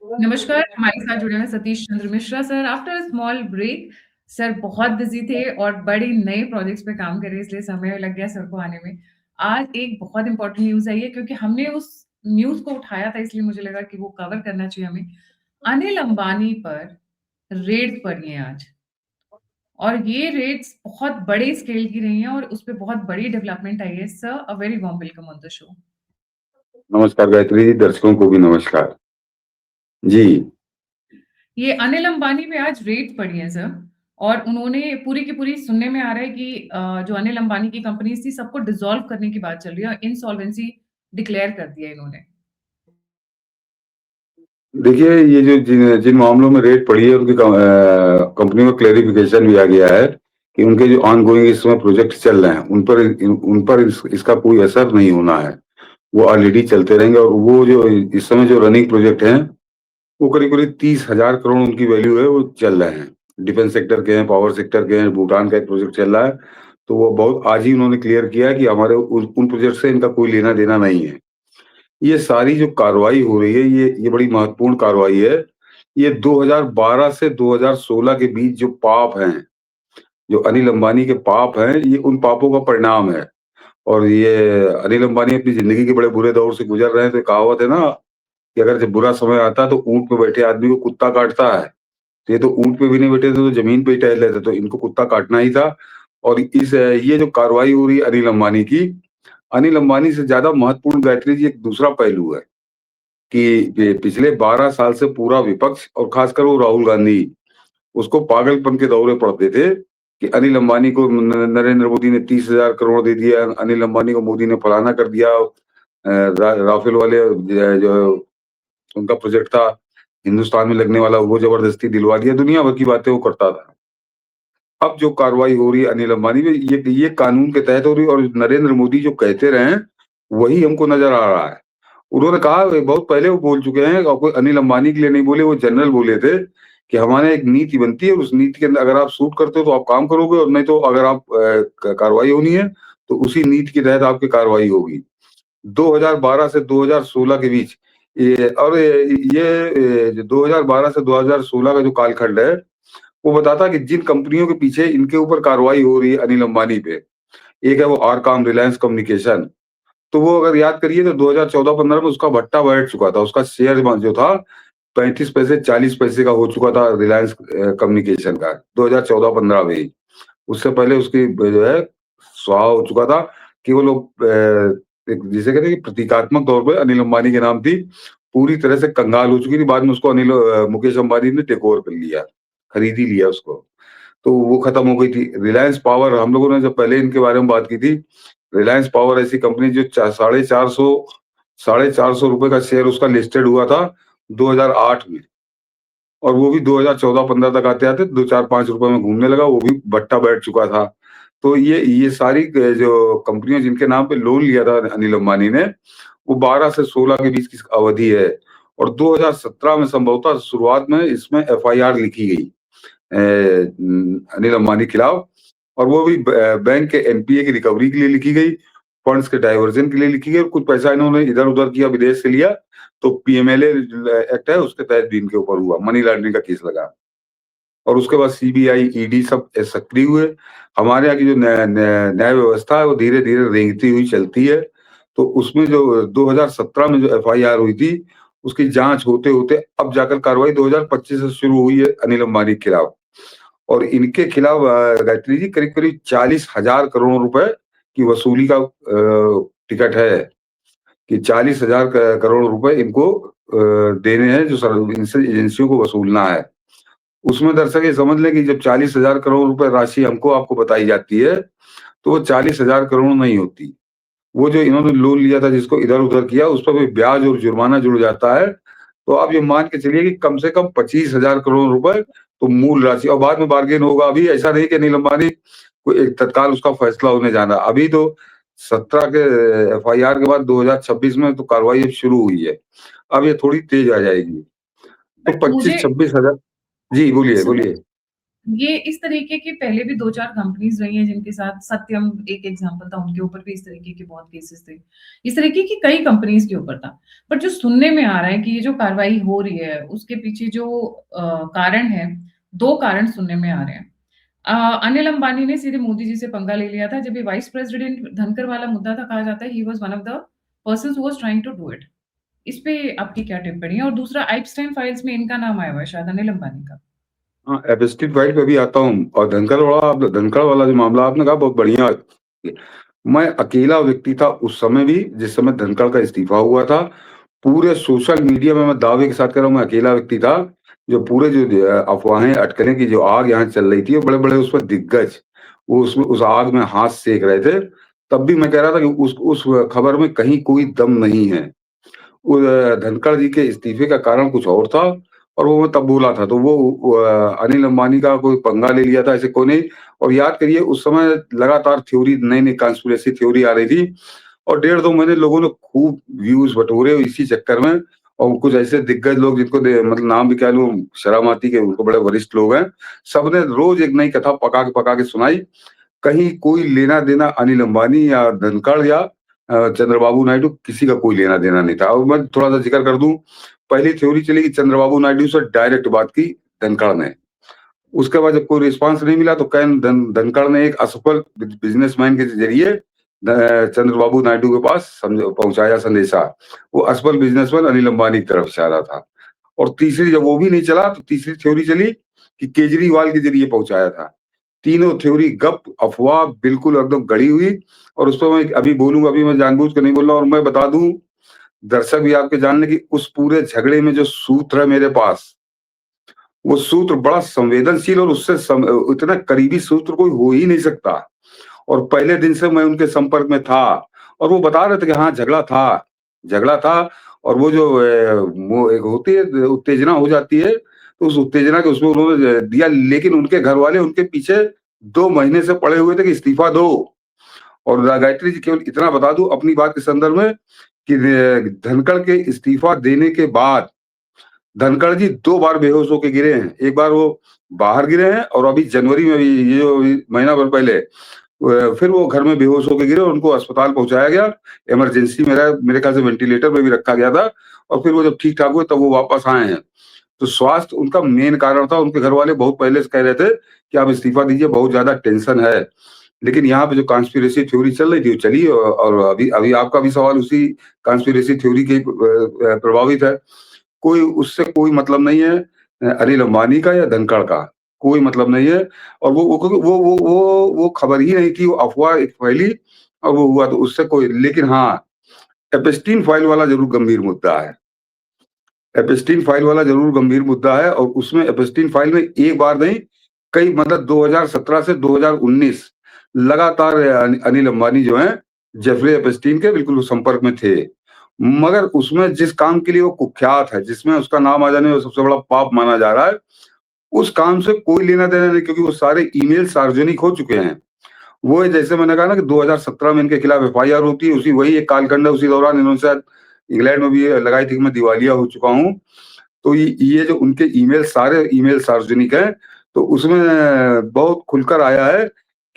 नमस्कार, हमारे साथ जुड़े हैं Satish Chandra Mishra sir. After a small break sir बहुत बिज़ी थे और बड़ी नए प्रोजेक्ट्स पे काम कर रहे हैं, इसलिए समय लग गया सर को आने में। आज एक बहुत इम्पोर्टेंट न्यूज़ आई है क्योंकि हमने उस न्यूज़ को उठाया था, इसलिए मुझे लगा कि वो कवर करना चाहिए हमें। अनिल अंबानी पर रेड्स पड़ी हैं आज और ये रेड्स बहुत बड़े स्केल की रही हैं और उसपे बहुत बड़ी डेवलपमेंट आई है। Sir, a very warm welcome on the show. नमस्कार गायत्री जी, दर्शकों को भी नमस्कार। जी। ये अनिल अंबानी पे आज रेड पड़ी है सर और उन्होंने पूरी की पूरी सुनने में आ रहा है कि जो अनिल अंबानी की कंपनीज थी सबको डिसॉल्व करने की बात चल रही है और इंसॉल्वेंसी डिक्लेयर कर दिया इन्होंने। देखिए, ये जो जिन जिन मामलों में रेड पड़ी है उनकी कंपनी में क्लेरिफिकेशन भी आ गया है कि उनके जो ऑनगोइंग इस समय प्रोजेक्ट चल रहे हैं उन पर इसका कोई असर नहीं होना है। वो ऑलरेडी चलते रहेंगे और वो जो इस समय जो रनिंग प्रोजेक्ट हैं वो करीब करीब 30,000 करोड़ उनकी वैल्यू है, वो चल रहे हैं। डिफेंस सेक्टर के हैं, पावर सेक्टर के हैं, भूटान का एक प्रोजेक्ट चल रहा है। तो वो बहुत आज ही उन्होंने क्लियर किया है कि हमारे उन प्रोजेक्ट से इनका कोई लेना देना नहीं है। ये सारी जो कार्रवाई हो रही है, ये बड़ी महत्वपूर्ण कार्रवाई है। ये 2012 से 2016 के बीच जो पाप हैं, जो अनिल अंबानी के पाप हैं, ये उन पापों का परिणाम है। और ये अनिल अंबानी अपनी जिंदगी के बड़े बुरे दौर से गुजर रहे हैं। तो कहावत है ना कि अगर जब बुरा समय आता है तो ऊंट पे बैठे आदमी को कुत्ता काटता है। तो ये तो ऊंट पे भी नहीं बैठे थे, तो जमीन पे ही टहल रहे थे, तो इनको कुत्ता काटना ही था। और ये जो कार्रवाई हो रही है अनिल अंबानी की, अनिल अंबानी से ज्यादा महत्वपूर्ण गायत्री जी एक दूसरा पहलू है कि पिछले 12 साल से पूरा विपक्ष और खासकर वो राहुल गांधी उसको पागलपन के दौरे पड़ते थे कि अनिल अंबानी को नरेंद्र मोदी ने 30,000 करोड़ दे दिया, अनिल अंबानी को मोदी ने फलाना कर दिया। राफेल वाले जो उनका प्रोजेक्ट था हिंदुस्तान में लगने वाला, वो जबरदस्ती दिलवा दिया। दुनिया भर की बातें वो करता था। अब जो कार्रवाई हो रही है अनिल अंबानी में, ये कानून के तहत हो रही है और नरेंद्र मोदी जो कहते रहे हैं वही हमको नजर आ रहा है। उन्होंने कहा, बहुत पहले वो बोल चुके हैं और कोई अनिल अंबानी के लिए नहीं बोले, वो जनरल बोले थे कि हमारे एक नीति बनती है, उस नीति के अंदर अगर आप सूट करते हो तो आप काम करोगे, और नहीं तो अगर आप कार्रवाई होनी है तो उसी नीति के तहत आपकी कार्रवाई होगी। 2012 से 2016 के बीच ये 2012 से 2016 का जो कालखंड है वो बताता है कि जिन कंपनियों के पीछे इनके ऊपर कार्रवाई हो रही है अनिल अंबानी पे, एक है वो आरकॉम रिलायंस कम्युनिकेशन। तो वो अगर याद करिए तो 2014-15 में उसका भट्टा बैठ चुका था, उसका शेयर जो था 35 पैसे 40 पैसे का हो चुका था रिलायंस कम्युनिकेशन का 2014-15 में ही। उससे पहले उसकी जो है स्वाहा हो चुका था। केवल वो जिसे कहते हैं कि प्रतीकात्मक तौर पे अनिल अंबानी के नाम थी, पूरी तरह से कंगाल हो चुकी थी। बाद में उसको मुकेश अंबानी ने टेक ओवर कर लिया, खरीद ही लिया उसको। तो वो खत्म हो गई थी। रिलायंस पावर, हम लोगों ने जब पहले इनके बारे में बात की थी, रिलायंस पावर ऐसी कंपनी जो 450 रुपए का शेयर उसका लिस्टेड हुआ था 2008 में, और वो भी 2014-15 तक आते आते 2-4-5 रुपए में घूमने लगा, वो भी भट्टा बैठ चुका था। तो ये सारी जो कंपनियां जिनके नाम पे लोन लिया था अनिल अंबानी ने, वो 12 से 16 के बीच की अवधि है। और 2017 में संभवतः शुरुआत में इसमें एफआईआर लिखी गई अनिल अंबानी के खिलाफ, और वो भी बैंक के एनपीए की रिकवरी के लिए लिखी गई, फंड्स के डाइवर्जन के लिए लिखी गई, और कुछ पैसा इन्होंने इधर उधर किया, विदेश से लिया। तो पीएमएलए एक्ट है उसके तहत भी इनके ऊपर हुआ, मनी लॉन्ड्रिंग का केस लगा। और उसके बाद सीबीआई ईडी सब सक्रिय हुए। हमारे यहाँ की जो न्याय व्यवस्था है वो धीरे धीरे रेंगती हुई चलती है। तो उसमें जो 2017 में जो एफआईआर हुई थी उसकी जांच होते होते अब जाकर कार्रवाई 2025 से शुरू हुई है अनिल अंबानी के खिलाफ। और इनके खिलाफ गायत्री जी करीब करीब 40,000 करोड़ रुपए की वसूली का टिकट है कि 40,000 करोड़ रुपए इनको देने हैं, जो इनसे एजेंसियों को वसूलना है। उसमें दर्शक ये समझ लें कि जब 40,000 करोड़ रुपए राशि हमको आपको बताई जाती है तो वो 40,000 करोड़ नहीं होती। वो जो इन्होंने लोन लिया था, जिसको इधर उधर किया, उस पर भी ब्याज और जुर्माना जुड़ जाता है। तो आप ये मान के चलिए कि कम से कम 25,000 करोड़ रुपए तो मूल राशि, और बाद में बार्गेन होगा। अभी ऐसा नहीं कि अनिल अंबानी कोई एक तत्काल उसका फैसला होने जाना, अभी तो 17 के एफआईआर के बाद 2026 में तो कार्रवाई अब शुरू हुई है। अब ये थोड़ी तेज आ जाएगी। तो बट मुझे 25-26 हजार। जी बोलिए सुन बोलिए। ये इस तरीके की पहले भी 2-4 कंपनीज़ रही हैं जिनके साथ सत्यम एक एग्ज़ाम्पल था, उनके ऊपर भी इस तरीके के बहुत केसेज़ थे। इस तरीके की कई कंपनीज़ के ऊपर था। बट जो सुनने में आ रहा है कि ये जो कार्रवाई हो रही है, उसके पीछे जो कारण है, 2 कारण सुनने में आ रहे हैं। अनिल अंबानी ने सीधे मोदी जी से पंगा ले लिया था। जब ये वाइस प्रेसिडेंट धनकर वाला मुद्दा था, कहा जाता है he was one of the persons who was trying to do it. इस पे आपकी क्या टिप्पणी है? और दूसरा आइपस्टाइन फाइल्स में इनका नाम आया हुआ है शायद अनिल अंबानी का। हाँ, एपस्टीन फाइल पे भी आता हूँ और धनखड़ वाला जो मामला आपने कहा बहुत बढ़िया। मैं अकेला व्यक्ति था उस समय भी जिस समय धनखड़ का इस्तीफा हुआ था। पूरे सोशल मीडिया में मैं दावे के साथ कह रहा हूँ मैं अकेला व्यक्ति था जो पूरे जो अफवाहें अटकलें की जो आग यहाँ चल रही थी, बड़े-बड़े उस पर दिग्गज वो उसमें उस आग में हाथ सेक रहे थे। तब भी मैं कह रहा था कि उस खबर में कहीं कोई दम नहीं है। धनखड़ जी के इस्तीफे का कारण कुछ और था और वो मैं तब बोला था। तो वो अनिल अंबानी का कोई पंगा ले लिया था ऐसे कोई नहीं। और याद करिए उस समय लगातार थ्योरी नई-नई कॉन्स्पिरेसी थ्योरी आ रही थी और डेढ़ 2 महीने लोगों ने खूब व्यूज़ बटोरे इसी चक्कर में। और कुछ ऐसे दिग्गज लोग जिनको मतलब नाम भी कह लूँ शरामाती के उनको बड़े वरिष्ठ लोग हैं। सबने रोज़ एक नई कथा पका के सुनाई। कहीं कोई लेना-देना अनिल अंबानी या धनखड़ या चंद्रबाबू नायडू किसी का कोई लेना-देना नहीं था। और मैं थोड़ा-सा ज़िक्र कर दूँ, पहली थ्योरी चली कि चंद्रबाबू नायडू से डायरेक्ट बात की धनखड़ ने। उसके बाद जब कोई रिस्पॉन्स नहीं मिला तो धनखड़ ने एक असफल बिज़नेसमैन के ज़रिए चंद्रबाबू नायडू के पास पहुँचाया संदेशा। वो असफल बिज़नेसमैन अनिल अंबानी की तरफ इशारा था। और तीसरी जब वो भी नहीं चला तो तीसरी थ्योरी चली कि केजरीवाल के ज़रिए पहुँचाया था। तीनों थ्योरी गप, अफ़वाह बिल्कुल एकदम गढ़ी हुई। और उस पे मैं अभी बोलूँगा, अभी मैं जानबूझ के नहीं बोल रहा। और मैं बता दूँ, दर्शक भी आपके जान लें कि उस पूरे झगड़े में जो सूत्र है मेरे पास, वो सूत्र बड़ा संवेदनशील और उससे इतना करीबी सूत्र कोई हो ही नहीं सकता। और पहले दिन से मैं उनके संपर्क में था और वो बता रहे थे कि हाँ, झगड़ा था। और वो जो वो एक होती है उत्तेजना हो जाती है, तो उस उत्तेजना के उसमें उन्होंने दिया। लेकिन उनके घरवाले उनके पीछे 2 महीने से पड़े हुए थे कि इस्तीफा दो। और गायत्री जी केवल इतना बता दूँ अपनी बात के संदर्भ में कि धनखड़ के इस्तीफा देने के बाद धनखड़ जी 2 बार बेहोश होके गिरे हैं। एक बार वो बाहर गिरे हैं और अभी जनवरी में भी ये जो महीना भर पहले फिर वो घर में बेहोश होके गिरे और उनको अस्पताल पहुँचाया गया। इमरजेंसी में रहा, मेरे ख्याल से वेंटिलेटर पे भी रखा गया था। और फिर वो जब ठीक-ठाक हुए तब वो वापस आए हैं। तो स्वास्थ्य उनका मेन कारण था। उनके घरवाले बहुत पहले से कह रहे थे कि आप इस्तीफा दीजिए, बहुत ज़्यादा टेंशन है। लेकिन यहाँ पे जो कॉन्स्पिरेसी थ्योरी चल रही थी वो चली। और अभी अभी आपका भी सवाल उसी कॉन्स्पिरेसी थ्योरी के प्रभावित है। कोई उससे कोई मतलब नहीं है अनिल अंबानी का या धनखड़ का, कोई मतलब नहीं है। और वो खबर ही नहीं थी, वो अफ़वाह एक फैली और वो हुआ तो उससे कोई। लेकिन हाँ, एपस्टीन फाइल वाला ज़रूर गंभीर मुद्दा है। एपस्टीन फाइल वाला ज़रूर गंभीर मुद्दा है और उसमें एपस्टीन फाइल में एक बार नहीं, कई मतलब 2017 से 2019 लगातार अनिल अंबानी जो हैं, जेफरी एपस्टीन के बिल्कुल संपर्क में थे। मगर उसमें जिस काम के लिए वो कुख्यात है, जिसमें उसका नाम आ जाने वो सबसे बड़ा पाप माना जा रहा है, उस काम से कोई लेना-देना नहीं क्योंकि वो सारे ईमेल सार्वजनिक हो चुके हैं। वो है जैसे मैंने कहा ना कि 2017 में इनके खिलाफ एफआईआर होती है, उसी वही एक कालखंड है, उसी दौरान इन्होंने शायद इंग्लैंड में भी ये लगाई थी कि मैं दिवालिया हो चुका हूँ। तो ये जो उनके ईमेल सारे ईमेल सार्वजनिक हैं, तो उसमें बहुत खुलकर आया है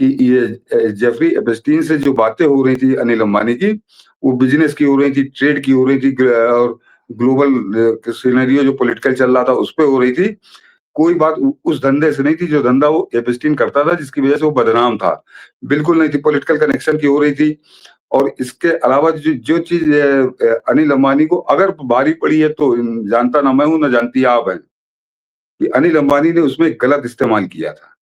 कि ये जेफरी एपस्टीन से जो बातें हो रही थी अनिल अंबानी की, वो बिज़नेस की हो रही थी, ट्रेड की हो रही थी और ग्लोबल सिनेरियो जो पॉलिटिकल चल रहा था, उस पे हो रही थी। कोई बात उस धंधे से नहीं थी जो धंधा वो एपस्टीन करता था जिसकी वजह से वो बदनाम था। बिल्कुल नहीं थी, पॉलिटिकल कनेक्शन की हो रही थी। और इसके अलावा जो चीज़ अनिल अंबानी को अगर भारी पड़ी है तो जानता ना मैं हूँ, ना जानती आप हैं, कि अनिल अंबानी ने उसमें गलत इस्तेमाल किया था।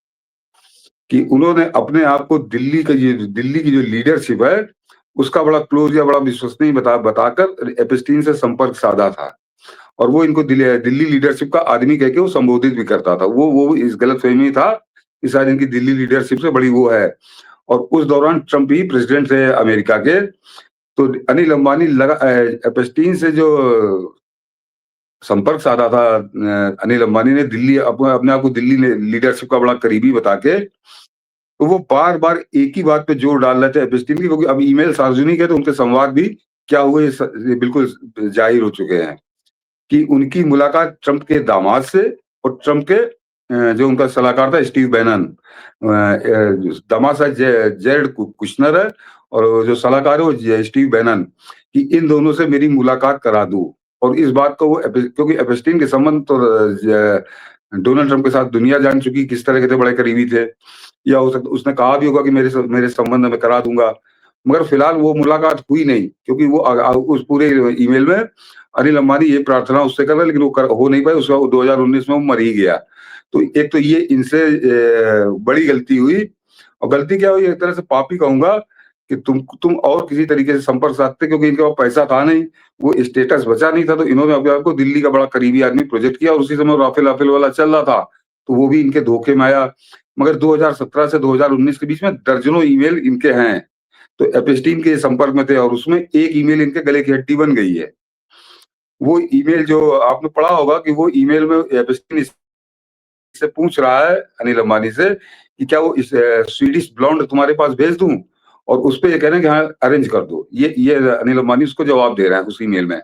कि उन्होंने अपने आप को दिल्ली की जो लीडरशिप है, उसका बड़ा क्लोज़ या बड़ा विश्वसनीय बताकर एपस्टीन से संपर्क साधा था। और वो इनको दिल्ली लीडरशिप का आदमी कह के वो संबोधित भी करता था। वो इस गलतफ़हमी में था कि शायद इनकी दिल्ली लीडरशिप से बड़ी वो है। और उस दौरान ट्रम्प ही प्रेसिडेंट थे अमेरिका के। तो अनिल अंबानी एपस्टीन से जो संपर्क साधा था अनिल अंबानी ने दिल्ली अपने आप को दिल्ली लीडरशिप का बड़ा करीबी बता के, तो वो बार-बार एक ही बात पे जोर डाल रहे थे एपस्टीन की क्योंकि अब ईमेल सार्वजनिक है तो उनके संवाद भी क्या हुए ये बिल्कुल ज़ाहिर हो चुके हैं। कि उनकी मुलाकात ट्रम्प के दामाद से और ट्रम्प के जो उनका सलाहकार था स्टीव बैनन, दामाद जेred कुशनर है और जो सलाहकार है वो स्टीव बैनन, कि इन दोनों से मेरी मुलाकात करा दूं। और इस बात को वो क्योंकि एपस्टीन के संबंध तो डोनाल्ड ट्रंप के साथ दुनिया जान चुकी किस तरह के थे, बड़े करीबी थे, या हो सकता उसने कहा भी होगा कि मेरे संबंध में करा दूंगा, मगर फिलहाल वो मुलाकात हुई नहीं, क्योंकि वो उस पूरे ईमेल में अनिल अंबानी ये प्रार्थना उससे कर रहा है, लेकिन वो हो नहीं पाई। उसका 2019 में वो मर ही गया। तो एक तो ये इनसे बड़ी गलती हुई, और गलती क्या हुई, एक तरह से पाप ही कहूंगा कि तुम और किसी तरीके से संपर्क साधते, क्योंकि इनके पास पैसा था नहीं, वो स्टेटस बचा नहीं था, तो इन्होंने अपने आप को दिल्ली का बड़ा करीबी आदमी प्रोजेक्ट किया, और उसी समय राफेल राफेल वाला चल रहा था, तो वो भी इनके धोखे में आया। मगर 2017 से 2019 के बीच में दर्जनों ईमेल इनके हैं, तो एपस्टीन के संपर्क में थे, और उसमें एक ईमेल इनके गले की हड्डी बन गई है। वो ईमेल जो आपने पढ़ा होगा कि वो ईमेल में एपस्टीन से पूछ रहा है अनिल अंबानी से कि क्या वो इस स्वीडिश ब्लॉन्ड तुम्हारे पास भेज दूं, और उस पे ये कह रहे हैं कि हाँ अरेंज कर दो। ये अनिल अंबानी उसको जवाब दे रहे हैं उस ईमेल में।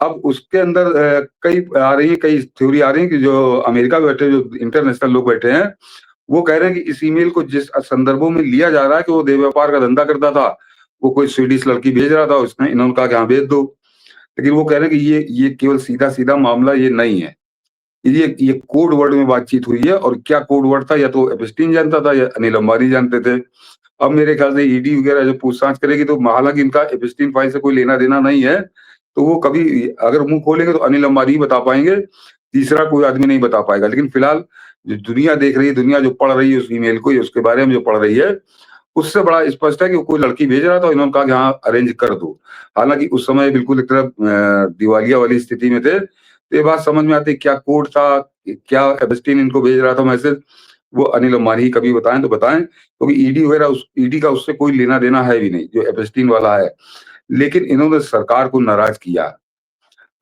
अब उसके अंदर कई थ्योरी आ रही है कि जो अमेरिका में बैठे जो इंटरनेशनल लोग बैठे हैं, वो कह रहे हैं कि इस ईमेल को जिस संदर्भों में लिया जा रहा है कि वो देह व्यापार का धंधा करता था, वो कोई स्वीडिश लड़की भेज रहा था, उसने इन्होंने कहा कि हाँ भेज दो। लेकिन वो कह रहे हैं कि ये केवल सीधा सीधा मामला ये नहीं है, ये कोड वर्ड में बातचीत हुई है, और क्या कोड वर्ड था या तो एपस्टीन जानता था या अनिल अंबानी जानते थे। अब मेरे ख्याल से ईडी वगैरह जो पूछताछ करेगी, तो हालांकि इनका एपस्टीन फाइल से कोई लेना देना नहीं है, तो वो कभी अगर मुंह खोलेंगे तो अनिल अंबानी ही बता पाएंगे, तीसरा कोई आदमी नहीं बता पाएगा। लेकिन फिलहाल जो दुनिया देख रही है, दुनिया जो पढ़ रही है उस ईमेल को, उसके बारे में जो पढ़ रही है, उससे बड़ा स्पष्ट है कि वो कोई लड़की भेज रहा था, इन्होंने कहा कि हाँ अरेंज कर दो। हालांकि उस समय बिल्कुल एक तरह दिवालिया वाली स्थिति में थे, तो ये बात समझ में आती क्या कोड था, क्या एपस्टीन इनको भेज रहा था मैसेज, वो अनिल अंबानी ही कभी बताएं तो बताएं, क्योंकि ईडी वगैरह ईडी का उससे कोई लेना देना है भी नहीं जो एपस्टीन वाला है। लेकिन इन्होंने सरकार को नाराज किया,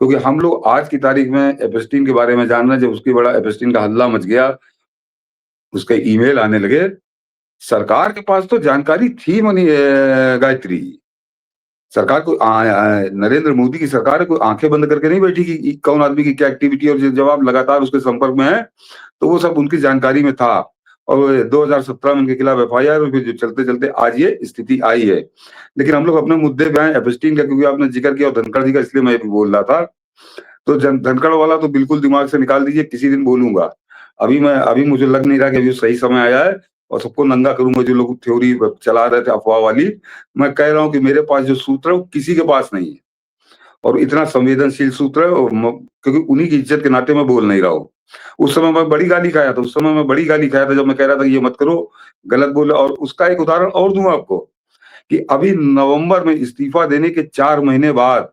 क्योंकि हम लोग आज की तारीख में एपस्टीन के बारे में जान रहे हैं। जब उसकी बड़ा एपस्टीन का हल्ला मच गया, उसके ईमेल आने लगे, सरकार के पास तो जानकारी थी गायत्री। सरकार को नरेंद्र मोदी की सरकार है, कोई आंखें बंद करके नहीं बैठी कि कौन आदमी की क्या एक्टिविटी, और जब आप लगातार उसके संपर्क में है, तो वो सब उनकी जानकारी में था। और 2017 में उनके खिलाफ एफआईआर, और फिर चलते चलते आज ये स्थिति आई है। लेकिन हम लोग अपने मुद्दे पे आए एपस्टीन का, क्योंकि आपने जिक्र किया धनखड़ जी का, इसलिए मैं भी बोल रहा था। तो धनखड़ वाला तो बिल्कुल दिमाग से निकाल दीजिए, किसी दिन बोलूंगा। अभी मुझे लग नहीं रहा कि अभी सही समय आया है, और सबको नंगा करूंगा जो लोग थ्योरी चला रहे थे अफवाह वाली। मैं कह रहा हूं कि मेरे पास जो सूत्र है वो किसी के पास नहीं है, और इतना संवेदनशील सूत्र है, और क्योंकि उन्हीं की इज्जत के नाते मैं बोल नहीं रहा हूँ। उस समय मैं बड़ी गाली खाया था, जब मैं कह रहा था कि ये मत करो, गलत बोला। और उसका एक उदाहरण और दूं आपको, कि अभी नवंबर में इस्तीफा देने के 4 महीने बाद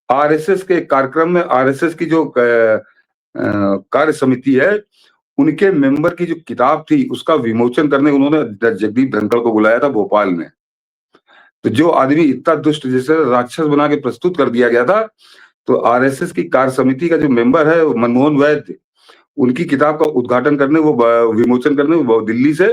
आरएसएस के कार्यक्रम में, आरएसएस की जो कार्य समिति है, उनके मेंबर की जो किताब थी उसका विमोचन करने उन्होंने जगदीप धनखड़ को बुलाया था भोपाल में। तो जो आदमी इतना दुष्ट, जिसे राक्षस बना के प्रस्तुत कर दिया गया था, तो आरएसएस की कार्य समिति का जो मेंबर है मनमोहन वैद्य, उनकी किताब का उद्घाटन करने, वो विमोचन करने वो दिल्ली से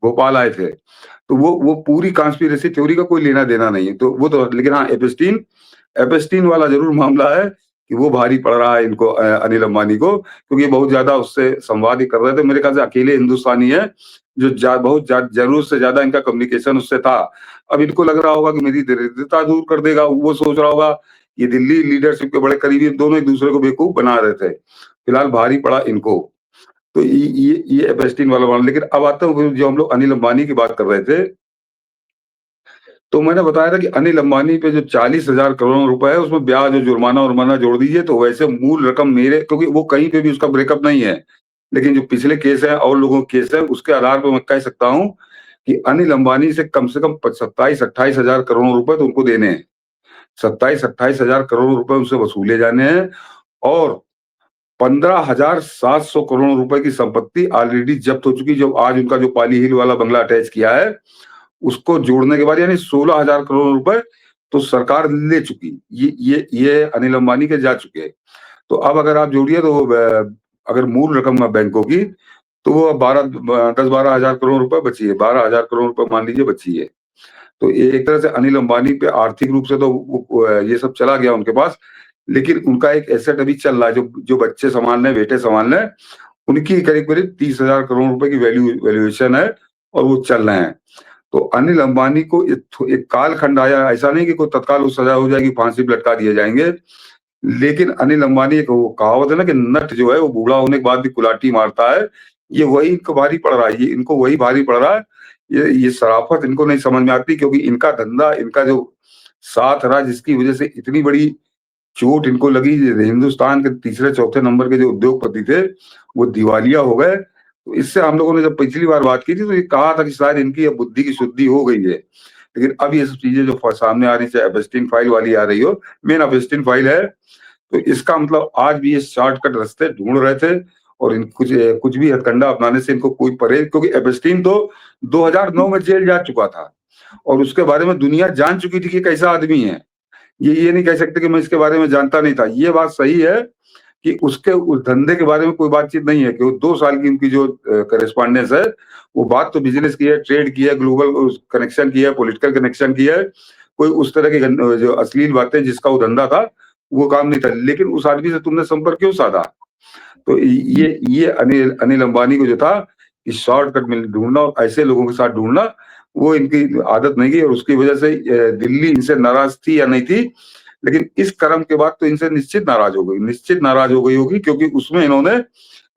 भोपाल आए थे। तो वो पूरी कॉन्स्पिरेसी थ्योरी का कोई लेना देना नहीं है। तो वो तो, लेकिन हाँ एपस्टीन वाला जरूर मामला है कि वो भारी पड़ रहा है इनको, अनिल अंबानी को, क्योंकि बहुत ज्यादा उससे संवाद ही कर रहे थे। मेरे ख्याल से अकेले हिंदुस्तानी है जो जरूरत से ज्यादा इनका कम्युनिकेशन उससे था। अब इनको लग रहा होगा कि मेरी दरिद्रता दूर कर देगा, वो सोच रहा होगा। ये दिल्ली लीडरशिप के बड़े करीबी, दोनों एक दूसरे को बेवकूफ बना रहे थे। फिलहाल भारी पड़ा इनको। तो ये एपस्टीन वाला मामला। लेकिन अब आता हूँ जो हम लोग अनिल अंबानी की बात कर रहे थे, तो मैंने बताया था कि अनिल अंबानी पे जो 40,000 करोड़ रुपए है, उसमें ब्याज और जुर्माना जोड़ दीजिए, तो वैसे मूल रकम मेरे, क्योंकि वो कहीं पे भी उसका ब्रेकअप नहीं है, लेकिन जो पिछले केस है और लोगों के केस है, उसके आधार पर मैं कह सकता हूँ कि अनिल अंबानी से कम 27-28 हजार करोड़ रुपए तो उनको देने हैं। 27-28 हजार करोड़ रुपए उनसे वसूले जाने हैं, और 15,700 करोड़ रुपए की संपत्ति ऑलरेडी जब्त हो चुकी। जब आज उनका जो पाली हिल वाला बंगला अटैच किया है, उसको जोड़ने के बाद यानी 16,000 करोड़ रुपए तो सरकार ले चुकी। ये अनिल अंबानी के जा चुके हैं। तो अब अगर आप जोड़िए, तो अगर मूल रकम है बैंकों की, तो वो 10-12 हजार करोड़ रुपए बची है, 12,000 करोड़ रुपए मान लीजिए बची है। तो एक तरह से अनिल अंबानी पे आर्थिक रूप से तो ये सब चला गया उनके पास, लेकिन उनका एक एसेट अभी चल रहा है, जो बच्चे संभाल रहे, बेटे संभाल रहे, उनकी करीब-करीब 30,000 करोड़ रुपए की वैल्यूएशन है और वो चल रहे हैं। तो अनिल अंबानी को एक कालखंड आया, ऐसा नहीं कि कोई तत्काल वो सजा हो जाएगी, फांसी पे लटका दिए जाएँगे। लेकिन अनिल अंबानी, एक वो कहावत है ना कि नट जो है वो बूढ़ा होने के बाद भी कुलाटी मारता है, ये वही इनको भारी पड़ रहा है, ये इनको वही भारी पड़ रहा है। ये शराफ़त इनको नहीं समझ में आती, क्योंकि इनका धंधा, इनका जो साथ रहा, जिसकी वजह से इतनी बड़ी चोट इनको लगी, हिंदुस्तान के तीसरे चौथे नंबर के जो उद्योगपति थे, वो दिवालिया हो गए। तो इससे हम लोगों ने जब पिछली बार बात की थी, तो ये कहा था कि शायद इनकी अब बुद्धि की शुद्धि हो गई है। लेकिन अब ये सब चीज़ें जो सामने आ रही, चाहे एपस्टीन फाइल वाली आ रही हो, मेन एपस्टीन फाइल है, तो इसका मतलब आज भी ये शॉर्टकट रास्ते ढूँढ रहे थे, और इन कुछ भी हथकंडा अपनाने से इनको कोई परहेज, क्योंकि एपस्टीन तो 2009 में जेल जा चुका था और उसके बारे में दुनिया जान चुकी थी कि कैसा आदमी है। ये नहीं कह सकते कि मैं इसके बारे में जानता नहीं था। ये बात सही है कि उसके उस धंधे के बारे में कोई बातचीत नहीं है, कि वो 2 साल की उनकी जो कॉरेस्पॉन्डेंस है, वो बात तो बिज़नेस की है, ट्रेड की है, ग्लोबल उस कनेक्शन की है, पॉलिटिकल कनेक्शन की है। कोई उस तरह की जो अश्लील बातें, जिसका वो धंधा था, वो काम नहीं था। लेकिन उस आदमी से तुमने संपर्क क्यों साधा? तो ये अनिल अनिल अंबानी को जो था, कि शॉर्टकट में ढूँढना और ऐसे लोगों के साथ ढूँढना, वो इनकी आदत नहीं गई, और उसकी वजह से दिल्ली इनसे नाराज़ थी या नहीं थी, लेकिन इस कदम के बाद तो इनसे निश्चित नाराज़ हो गई होगी, क्योंकि उसमें इन्होंने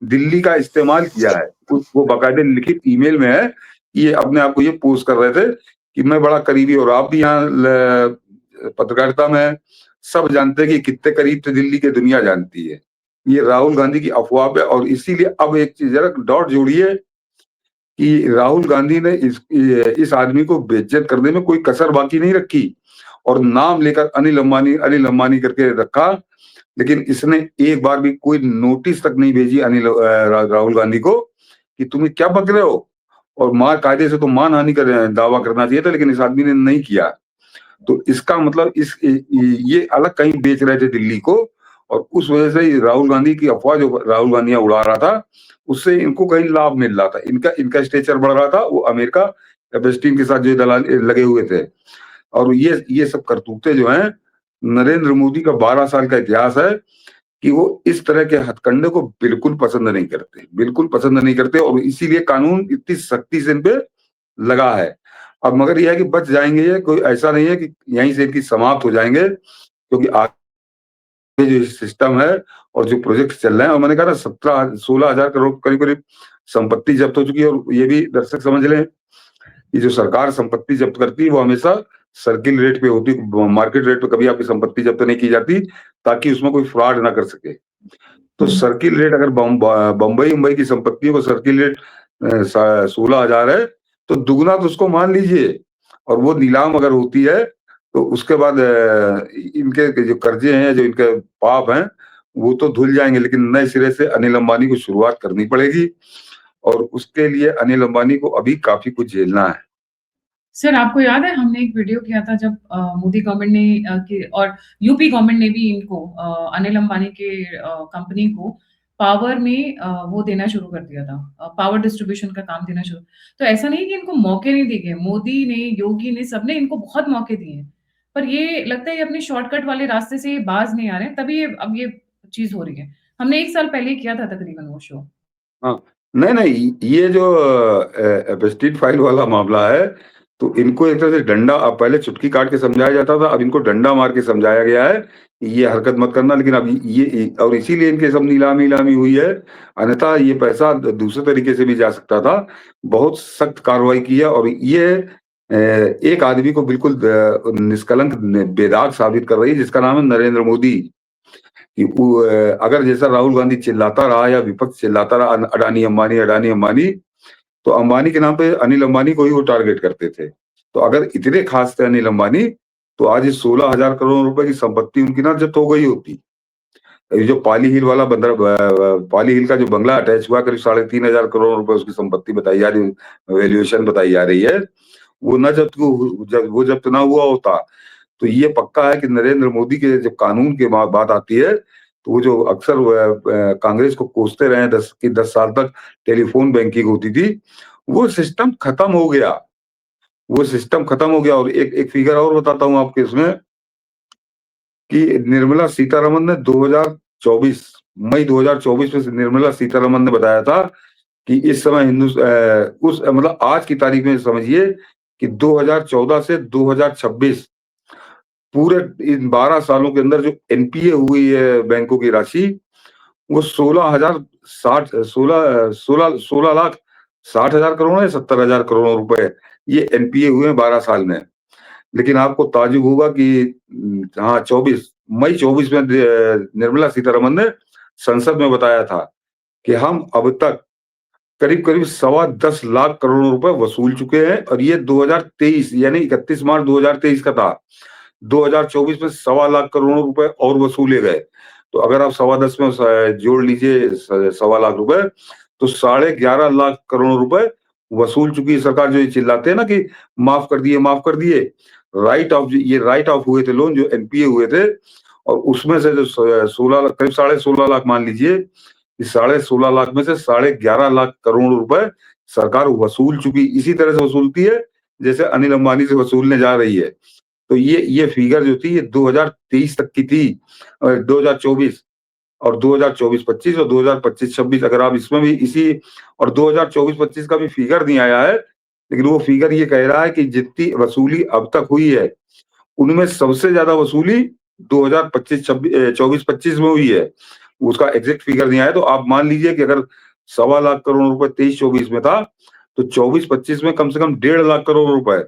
दिल्ली का इस्तेमाल किया है। वो बाकायदे लिखित ईमेल में है, ये अपने आप को ये पोस्ट कर रहे थे कि मैं बड़ा करीबी, और आप भी यहाँ पत्रकारिता में सब जानते हैं कि कितने करीब थे दिल्ली के, दुनिया जानती है। ये राहुल गांधी की अफवाह पे, और इसीलिए अब एक चीज़ जरा डॉट जोड़िए कि राहुल गांधी ने इस आदमी को बेइज्जत करने में कोई कसर बाकी नहीं रखी, और नाम लेकर अनिल अंबानी करके रखा, लेकिन इसने एक बार भी कोई नोटिस तक नहीं भेजी राहुल गांधी को कि तुम्हें क्या बक रहे हो, और कायदे से तो मानहानि का दावा करना चाहिए था, लेकिन इस आदमी ने नहीं किया। तो इसका मतलब ये अलग कहीं बेच रहे थे दिल्ली को, और उस वजह से राहुल गांधी की अफवाह जो राहुल गांधी यहाँ उड़ा रहा था, उससे इनको कहीं लाभ मिल रहा था। इनका स्टेचर बढ़ रहा था, वो अमेरिका एपस्टीन के साथ जो दलाल लगे हुए थे। और ये सब करतूतें जो हैं, नरेंद्र मोदी का 12 साल का इतिहास है कि वो इस तरह के हथकंडे को बिल्कुल पसंद नहीं करते, और इसीलिए कानून इतनी सख्ती से इन पे लगा है। अब मगर ये है कि बच जाएँगे ये, कोई ऐसा नहीं है कि यहीं से इनकी समाप्त हो जाएँगे, क्योंकि आगे जो सिस्टम है और जो प्रोजेक्ट चल रहे हैं, और मैंने कहा ना 16,000 करोड़ करीब-करीब संपत्ति जब्त हो चुकी है, और ये भी दर्शक समझ लें कि जो सरकार संपत्ति जब्त करती है, वो हमेशा सर्किल रेट पे होती है, मार्केट रेट पे कभी आपकी संपत्ति जब्त नहीं की जाती, ताकि उसमें कोई फ्रॉड ना कर सके। तो सर्किल रेट अगर बम्बई की संपत्तियों का सर्किल रेट 16,000 है, तो दुगना तो उसको मान लीजिए, और वो नीलाम अगर होती है, तो उसके बाद इनके जो कर्जे हैं, जो इनके पाप हैं, वो तो धुल जाएँगे, लेकिन नए सिरे से अनिल अंबानी को शुरुआत करनी पड़ेगी, और उसके लिए अनिल अंबानी को अभी काफ़ी कुछ झेलना है। सर, आपको याद है हमने एक वीडियो किया था जब मोदी गवर्नमेंट ने और यूपी गवर्नमेंट ने भी इनको अनिल अंबानी के कंपनी को पावर में वो देना शुरू कर दिया था, पावर डिस्ट्रीब्यूशन का काम देना शुरू। तो ऐसा नहीं कि इनको मौके नहीं दिए गए, मोदी ने, योगी ने, सबने इनको बहुत मौके दिए हैं। पर ये लगता है ये अपने शॉर्टकट वाले रास्ते से बाज नहीं आ रहे हैं, तभी अब ये चीज़ हो रही है। हमने 1 साल पहले ही किया था तकरीबन वो शो। हाँ, नहीं, ये जो एपस्टीन फाइल वाला मामला है, तो इनको एक तरह से डंडा, अब पहले चुटकी काट के समझाया जाता था, अब इनको डंडा मार के समझाया गया है, कि ये हरकत मत करना, लेकिन अब ये और इसीलिए इनके सब नीलामी हुई है, अन्यथा ये पैसा दूसरे तरीके से भी जा सकता था। बहुत सख्त कार्रवाई की है, और ये एक आदमी को बिल्कुल निष्कलंक, बेदाग साबित कर रही है, जिसका नाम है नरेंद्र मोदी। कि अगर जैसा राहुल गांधी चिल्लाता रहा या विपक्ष चिल्लाता रहा, अडानी अंबानी, तो अंबानी के नाम पे अनिल अंबानी को ही वो टारगेट करते थे। तो अगर इतने खास थे अनिल अंबानी, तो आज ये 16,000 करोड़ रुपए की संपत्ति उनकी ना जब्त हो गई होती। ये जो पाली हिल वाला पाली हिल का जो बंगला अटैच हुआ, करीब 3,500 करोड़ रुपए उसकी संपत्ति बताई जा रही, वैल्यूएशन बताई जा रही है, वो ना जब्त ना हुआ होता, तो ये पक्का है कि नरेंद्र मोदी के जब कानून की बात आती है, तो वो जो अक्सर कांग्रेस को कोसते रहे 10 साल तक टेलीफोन बैंकिंग होती थी, वो सिस्टम खत्म हो गया। और एक फिगर और बताता हूँ आपको इसमें, कि निर्मला सीतारमन ने 2024 मई 2024 में निर्मला सीतारमन ने बताया था कि इस समय उस मतलब आज की तारीख में समझिए कि 2014 से 2026 पूरे इन 12 सालों के अंदर जो एनपीए हुई है बैंकों की राशि, वो 16 लाख 60,000 करोड़ है, 70,000 करोड़ रुपए ये एनपीए हुए हैं 12 साल में। लेकिन आपको ताज्जुब होगा कि हाँ, 24 में निर्मला सीतारमन ने संसद में बताया था कि हम अब तक करीब-करीब सवा 10 लाख करोड़ रुपए वसूल चुके हैं और ये 2023 यानी 31 मार्च 2023 का था। 2024 में सवा लाख करोड़ रुपए और वसूले गए। तो अगर आप सवा 10 में जोड़ लीजिए सवा लाख रुपए, तो 11.5 लाख करोड़ रुपए वसूल चुकी है सरकार। जो ये चिल्लाते हैं ना कि माफ कर दिए, माफ कर दिए। राइट ऑफ हुए थे लोन जो एनपीए हुए थे और उसमें से जो 16 लाख करीब 16.5 लाख मान लीजिए, इस 16.5 लाख में से 11.5 लाख करोड़ रुपए सरकार वसूल चुकी। इसी तरह से वसूलती है जैसे अनिल अंबानी से वसूलने जा रही है। तो ये फिगर जो थी ये 2023 तक की थी, 2024 और 2024-25 और 2025-26 अगर आप इसमें भी इसी और 2024-25 का भी फिगर नहीं आया है, लेकिन वो फिगर ये कह रहा है कि जितनी वसूली अब तक हुई है, उनमें सबसे ज्यादा वसूली 24-25 में हुई है। उसका एग्जैक्ट फिगर नहीं आया, तो आप मान लीजिए कि अगर सवा लाख करोड़ रुपए 23-24 में था, तो 24-25 में कम से कम 1.5 लाख करोड़ रुपए।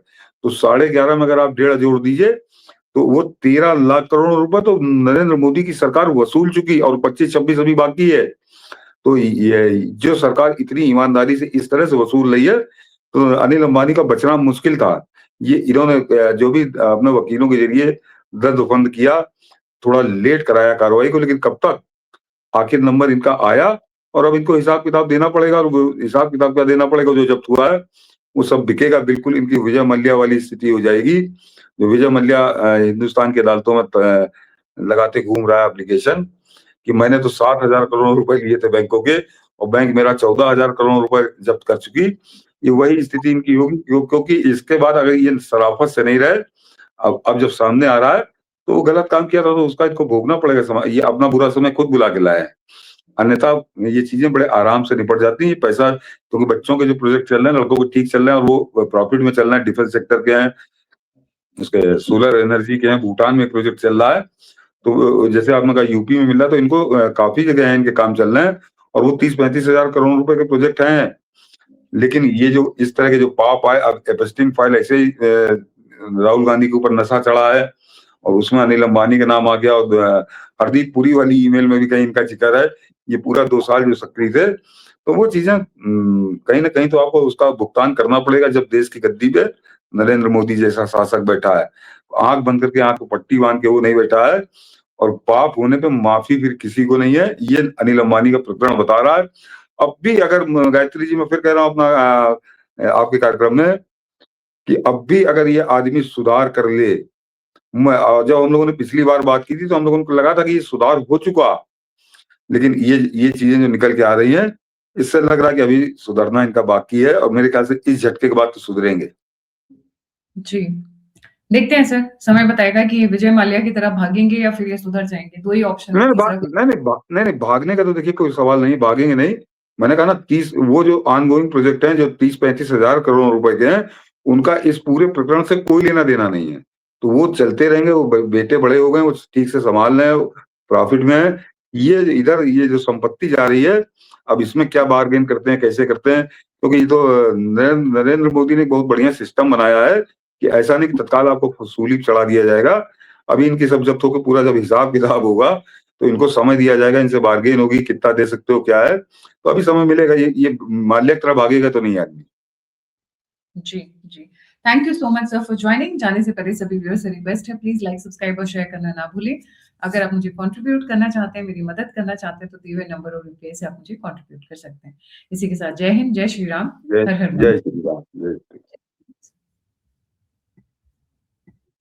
तो 11.5 में अगर आप 1.5 जोड़ दीजिए, तो वो 13 लाख करोड़ रुपए तो नरेंद्र मोदी की सरकार वसूल चुकी और 25-26 अभी बाकी है। तो ये जो सरकार इतनी ईमानदारी से इस तरह से वसूल रही है, तो अनिल अंबानी का बचना मुश्किल था। ये इन्होंने जो भी अपने वकीलों के जरिए दर्द किया, थोड़ा लेट कराया कार्रवाई को, लेकिन कब तक आखिर नंबर इनका आया और अब इनको हिसाब किताब देना पड़ेगा और वो हिसाब किताब क्या देना पड़ेगा, जो जब्त हुआ है वो सब बिकेगा। बिल्कुल इनकी विजय मल्ल्या वाली स्थिति हो जाएगी। जो विजय मल्ल्या हिंदुस्तान की अदालतों में लगाते घूम रहा है एप्लीकेशन कि मैंने तो 60,000 करोड़ रुपए लिए थे बैंकों के और बैंक मेरा 14,000 करोड़ रुपए जब्त कर चुकी। ये वही स्थिति इनकी होगी क्योंकि इसके बाद अगर ये शराफत से नहीं रहे, अब जब सामने आ रहा है तो वो गलत काम किया था तो उसका इनको भोगना पड़ेगा। ये अपना बुरा समय खुद बुला के लाए हैं। अन्यथा ये चीजें बड़े आराम से निपट जाती हैं। पैसा क्योंकि बच्चों के जो प्रोजेक्ट चल रहे हैं लड़कों को ठीक चल रहे हैं और वो प्रॉफिट में चल रहे हैं। डिफेंस सेक्टर के हैं, उसके सोलर एनर्जी के हैं, भूटान में प्रोजेक्ट चल रहा है। तो जैसे आपने कहा यूपी में मिल रहा है, तो इनको काफी जगह है इनके काम चल रहे हैं और वो 30-35 हजार करोड़ रुपए के प्रोजेक्ट हैं। लेकिन ये जो इस तरह के जो पाप आए, अब एपस्टीन फाइल ऐसे ही राहुल गांधी के ऊपर नशा चढ़ा है और उसमें अनिल अंबानी का नाम आ गया और हरदीप पुरी वाली ईमेल में भी कहीं इनका जिक्र है। ये पूरा 2 साल जो सक्रिय थे, तो वो चीजें कहीं ना कहीं तो आपको उसका भुगतान करना पड़ेगा जब देश की गद्दी पे नरेंद्र मोदी जैसा शासक बैठा है। आंख बंद करके आंख को पट्टी बांध के वो नहीं बैठा है और पाप होने पे माफी फिर किसी को नहीं है। ये अनिल अंबानी का प्रकरण बता रहा है। अब भी अगर गायत्री जी मैं फिर कह रहा हूँ अपना आपके कार्यक्रम में कि अब भी अगर ये आदमी सुधार कर ले, जब हम लोगों ने पिछली बार बात की थी तो हम लोगों को लगा था कि ये सुधार हो चुका, लेकिन ये चीजें जो निकल के आ रही हैं, इससे लग रहा है कि अभी सुधरना इनका बाकी है और मेरे ख्याल से इस झटके के बाद तो सुधरेंगे। जी। देखते हैं सर, समय बताएगा कि ये विजय माल्या की तरह भागेंगे या फिर ये सुधर जाएँगे। 2 ही ऑप्शन है, तीसरा कोई नहीं, भागने का तो देखिए कोई सवाल नहीं, भागेंगे नहीं। मैंने कहा ना 30 वो जो ऑनगोइंग प्रोजेक्ट हैं जो 30-35 हजार करोड़ रुपए के हैं, उनका इस पूरे प्रकरण से कोई लेना देना नहीं है। तो वो चलते रहेंगे, वो बेटे बड़े हो गए, वो ठीक से संभाल रहे हैं, प्रॉफिट में है। ये जो संपत्ति जा रही है, अब इसमें क्या बार्गेन करते हैं, कैसे करते हैं? क्योंकि ये तो नरेंद्र मोदी ने बहुत बढ़िया सिस्टम बनाया है कि ऐसा नहीं कि तत्काल आपको वसूली चढ़ा दिया जाएगा। अभी इनकी सब जब्त होकर पूरा जब हिसाब किताब होगा तो इनको समय दिया जाएगा, इनसे बार्गेन होगी, कितना दे सकते हो, क्या है, तो अभी समय मिलेगा। ये माल्या की तरह भागेगा तो नहीं आदमी। जी, जी। Thank you so much sir for joining. जाने से पहले सभी व्यूअर्स से रिक्वेस्ट है, प्लीज़ लाइक, सब्सक्राइब और शेयर करना ना भूलें। अगर आप मुझे कंट्रीब्यूट करना चाहते हैं, मेरी मदद करना चाहते हैं, तो दिए हुए नंबर और यूपीआई से आप मुझे कंट्रीब्यूट कर सकते हैं। इसी के साथ जय हिंद, जय श्री राम, जय हर हर जय महादेव। श्री राम, जय श्री